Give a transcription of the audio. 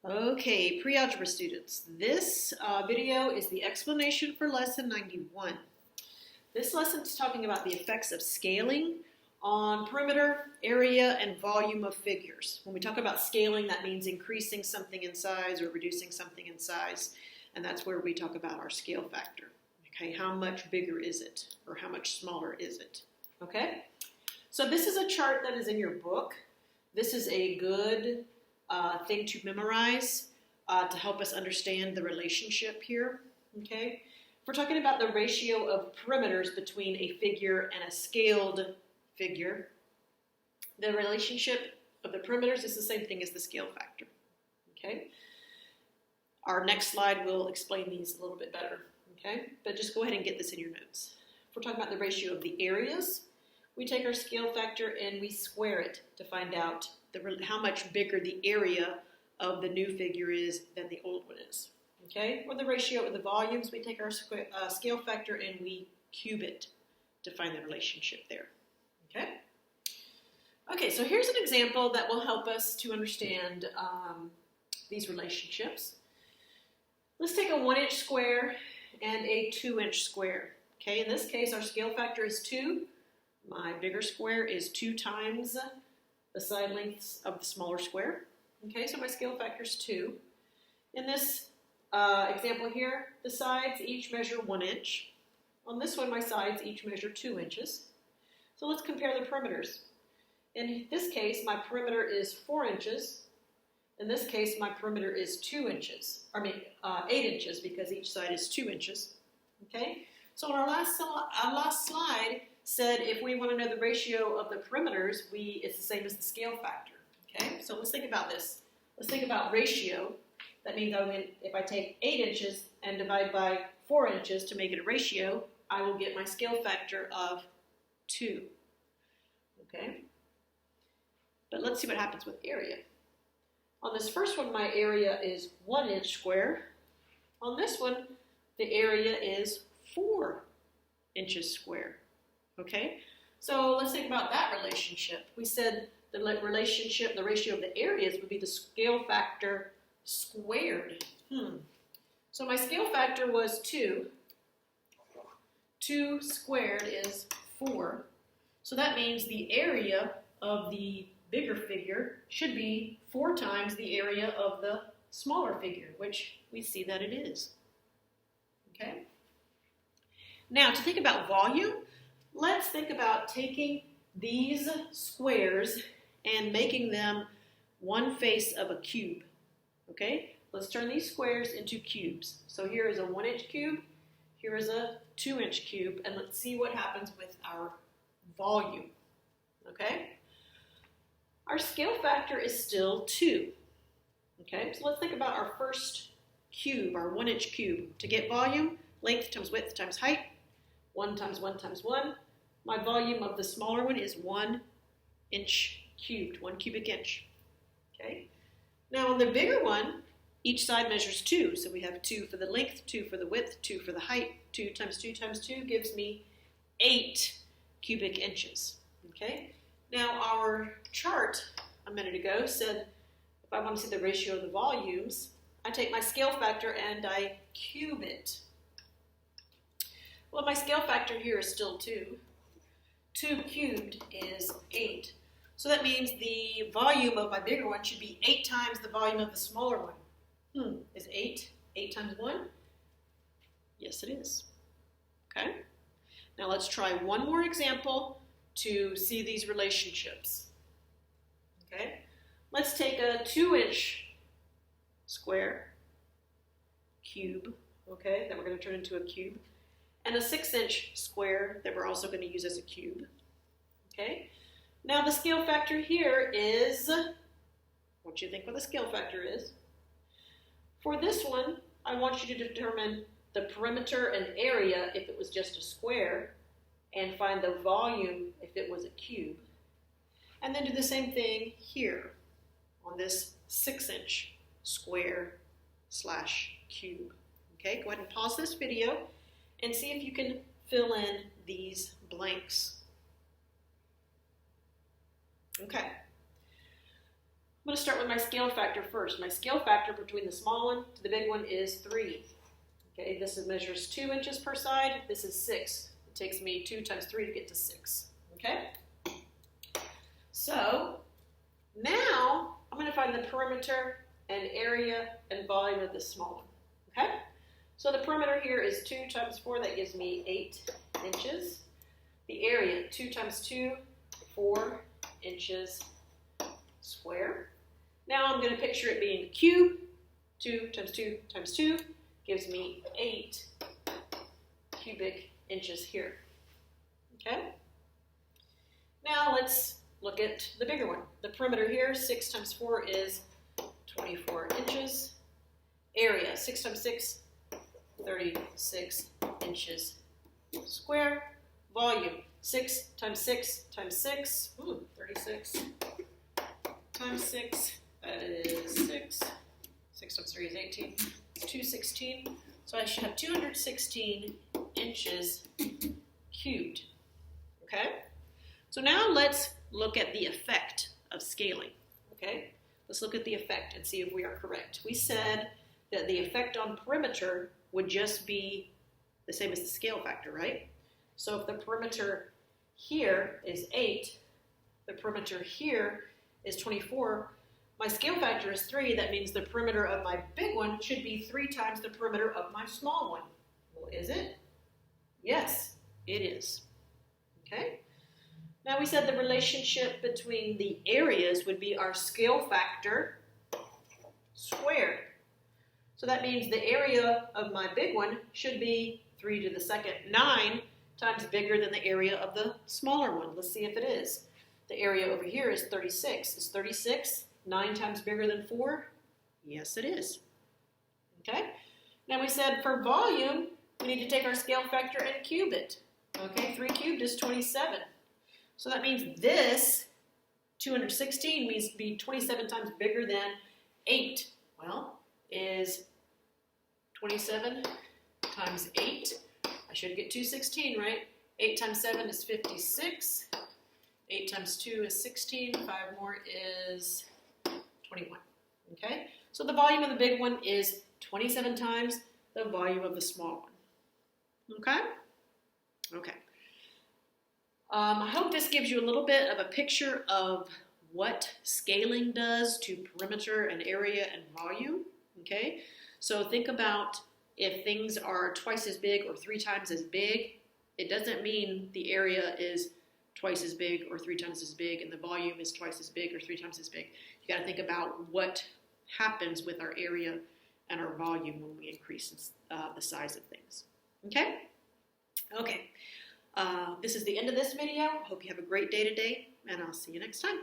Okay, pre-algebra students, this video is the explanation for lesson 91. This lesson is talking about the effects of scaling on perimeter, area, and volume of figures. When we talk about scaling, that means increasing something in size or reducing something in size, and that's where we talk about our scale factor. Okay, how much bigger is it, or how much smaller is it? Okay, so this is a chart that is in your book. This is a good thing to memorize to help us understand the relationship here, okay? We're talking about the ratio of perimeters between a figure and a scaled figure. The relationship of the perimeters is the same thing as the scale factor, okay? Our next slide will explain these a little bit better, okay? But just go ahead and get this in your notes. If we're talking about the ratio of the areas, we take our scale factor and we square it to find out how much bigger the area of the new figure is than the old one is. Okay? Or the ratio of the volumes, we take our scale factor and we cube it to find the relationship there. Okay? Okay, so here's an example that will help us to understand these relationships. Let's take a 1-inch square and a 2-inch square. Okay, in this case, our scale factor is 2. My bigger square is 2 times the side lengths of the smaller square. Okay, so my scale factor is 2. In this example here, the sides each measure 1 inch. On this one, my sides each measure 2 inches. So let's compare the perimeters. In this case, my perimeter is 4 inches. In this case, my perimeter is 2 inches. 8 inches because each side is 2 inches. Okay, so on our last slide, said if we want to know the ratio of the perimeters, it's the same as the scale factor. Okay, so let's think about this. Let's think about ratio. That means if I take 8 inches and divide by 4 inches to make it a ratio, I will get my scale factor of 2. Okay, but let's see what happens with area. On this first one, my area is 1 inch square. On this one, the area is 4 inches square. Okay, so let's think about that relationship. We said the ratio of the areas would be the scale factor squared. So my scale factor was 2. 2 squared is 4. So that means the area of the bigger figure should be 4 times the area of the smaller figure, which we see that it is. Okay. Now, to think about volume, let's think about taking these squares and making them one face of a cube. Okay? Let's turn these squares into cubes. So here is a 1-inch cube, here is a 2-inch cube, and let's see what happens with our volume. Okay? Our scale factor is still 2. Okay? So let's think about our first cube, our 1-inch cube. To get volume, length times width times height. 1 times 1 times 1. My volume of the smaller one is 1 inch cubed, 1 cubic inch. Okay. Now on the bigger one, each side measures 2. So we have 2 for the length, 2 for the width, 2 for the height. 2 times 2 times 2 gives me 8 cubic inches. Okay. Now our chart a minute ago said if I want to see the ratio of the volumes, I take my scale factor and I cube it. Well, my scale factor here is still 2. 2 cubed is 8. So that means the volume of my bigger one should be 8 times the volume of the smaller one. Is 8 times 1? Yes, it is. Okay. Now let's try one more example to see these relationships. Okay. Let's take a 2-inch square cube, okay, that we're going to turn into a cube, and a 6-inch square that we're also going to use as a cube. Okay. Now the scale factor here is, I want you to think what the scale factor is. For this one, I want you to determine the perimeter and area if it was just a square, and find the volume if it was a cube. And then do the same thing here on this 6-inch square / cube. Okay, go ahead and pause this video and see if you can fill in these blanks. Okay. I'm going to start with my scale factor first. My scale factor between the small one to the big one is 3. Okay, this measures 2 inches per side. This is 6. It takes me 2 times 3 to get to 6. Okay? So, now I'm going to find the perimeter and area and volume of this small one. Okay? So the perimeter here is 2 times 4. That gives me 8 inches. The area, 2 times 2, 4 inches square. Now I'm going to picture it being a cube. 2 times 2 times 2 gives me 8 cubic inches here. Okay? Now let's look at the bigger one. The perimeter here, 6 times 4 is 24 inches. Area, 6 times 6, 36 inches square. Volume, 6 times 6 times 6, 36 times 6, that is 6. 6 times 3 is 18. 216. So I should have 216 inches cubed. Okay? So now let's look at the effect of scaling. Okay? Let's look at the effect and see if we are correct. We said that the effect on perimeter would just be the same as the scale factor, right? So if the perimeter here is 8, the perimeter here is 24, my scale factor is 3. That means the perimeter of my big one should be 3 times the perimeter of my small one. Well, is it? Yes, it is. Okay? Now we said the relationship between the areas would be our scale factor squared. So that means the area of my big one should be 3 to the second 9 times bigger than the area of the smaller one. Let's see if it is. The area over here is 36. Is 36 9 times bigger than 4? Yes, it is. Okay? Now we said for volume, we need to take our scale factor and cube it. Okay, 3 cubed is 27. So that means this 216 needs to be 27 times bigger than 8. Well, is 27 times 8. I should get 216, right? 8 times 7 is 56. 8 times 2 is 16. 5 more is 21. Okay? So the volume of the big one is 27 times the volume of the small one. Okay? Okay. I hope this gives you a little bit of a picture of what scaling does to perimeter and area and volume. Okay? So think about if things are twice as big or 3 times as big, it doesn't mean the area is twice as big or 3 times as big and the volume is twice as big or 3 times as big. You got to think about what happens with our area and our volume when we increase the size of things. Okay? Okay. This is the end of this video. Hope you have a great day today, and I'll see you next time.